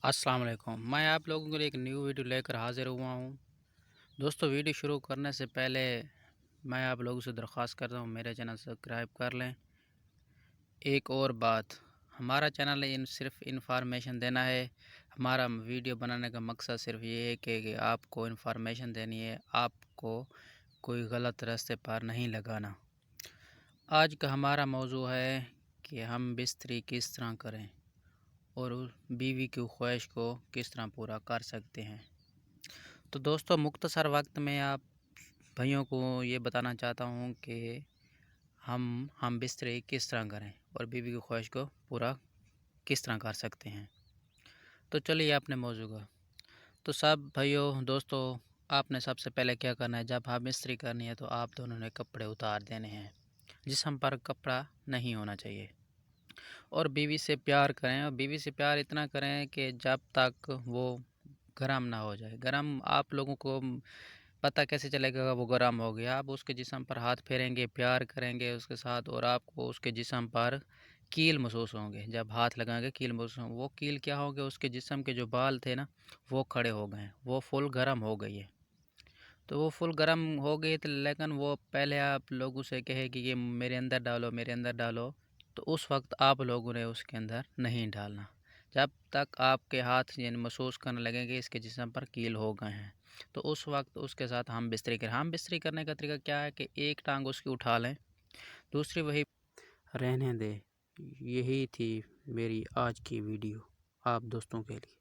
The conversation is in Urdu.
السلام علیکم، میں آپ لوگوں کے لیے ایک نیو ویڈیو لے کر حاضر ہوا ہوں۔ دوستو، ویڈیو شروع کرنے سے پہلے میں آپ لوگوں سے درخواست کرتا ہوں میرے چینل سبسکرائب کر لیں۔ ایک اور بات، ہمارا چینل صرف انفارمیشن دینا ہے۔ ہمارا ویڈیو بنانے کا مقصد صرف یہ ہے کہ آپ کو انفارمیشن دینی ہے، آپ کو کوئی غلط راستے پر نہیں لگانا۔ آج کا ہمارا موضوع ہے کہ ہم بستری کس طرح کریں اور بیوی کی خواہش کو کس طرح پورا کر سکتے ہیں۔ تو دوستو، مختصر وقت میں آپ بھائیوں کو یہ بتانا چاہتا ہوں کہ ہم بستری کس طرح کریں اور بیوی کی خواہش کو پورا کس طرح کر سکتے ہیں۔ تو چلیے اپنے موضوع کا۔ تو سب بھائیوں دوستو، آپ نے سب سے پہلے کیا کرنا ہے، جب آپ بستری کرنی ہے تو آپ دونوں نے کپڑے اتار دینے ہیں۔ جسم پر کپڑا نہیں ہونا چاہیے، اور بیوی سے پیار کریں، اور بیوی سے پیار اتنا کریں کہ جب تک وہ گرم نہ ہو جائے۔ گرم آپ لوگوں کو پتہ کیسے چلے گا وہ گرم ہو گیا؟ آپ اس کے جسم پر ہاتھ پھیریں گے، پیار کریں گے اس کے ساتھ، اور آپ کو اس کے جسم پر کیل محسوس ہوں گے۔ جب ہاتھ لگائیں گے کیل محسوس ہوں گے۔ وہ کیل کیا ہو گیا؟ اس کے جسم کے جو بال تھے نا، وہ کھڑے ہو گئے ہیں، وہ فل گرم ہو گئی ہے۔ تو وہ فل گرم ہو گئی تھی، لیکن وہ پہلے آپ لوگوں سے کہے کہ یہ میرے اندر ڈالو، میرے اندر ڈالو، تو اس وقت آپ لوگوں نے اس کے اندر نہیں ڈالنا جب تک آپ کے ہاتھ محسوس کرنے لگیں گے اس کے جسم پر کیل ہو گئے ہیں۔ تو اس وقت اس کے ساتھ ہم بستری کریں۔ ہم بستری کرنے کا طریقہ کیا ہے کہ ایک ٹانگ اس کی اٹھا لیں، دوسری وہی رہنے دیں۔ یہی تھی میری آج کی ویڈیو آپ دوستوں کے لیے۔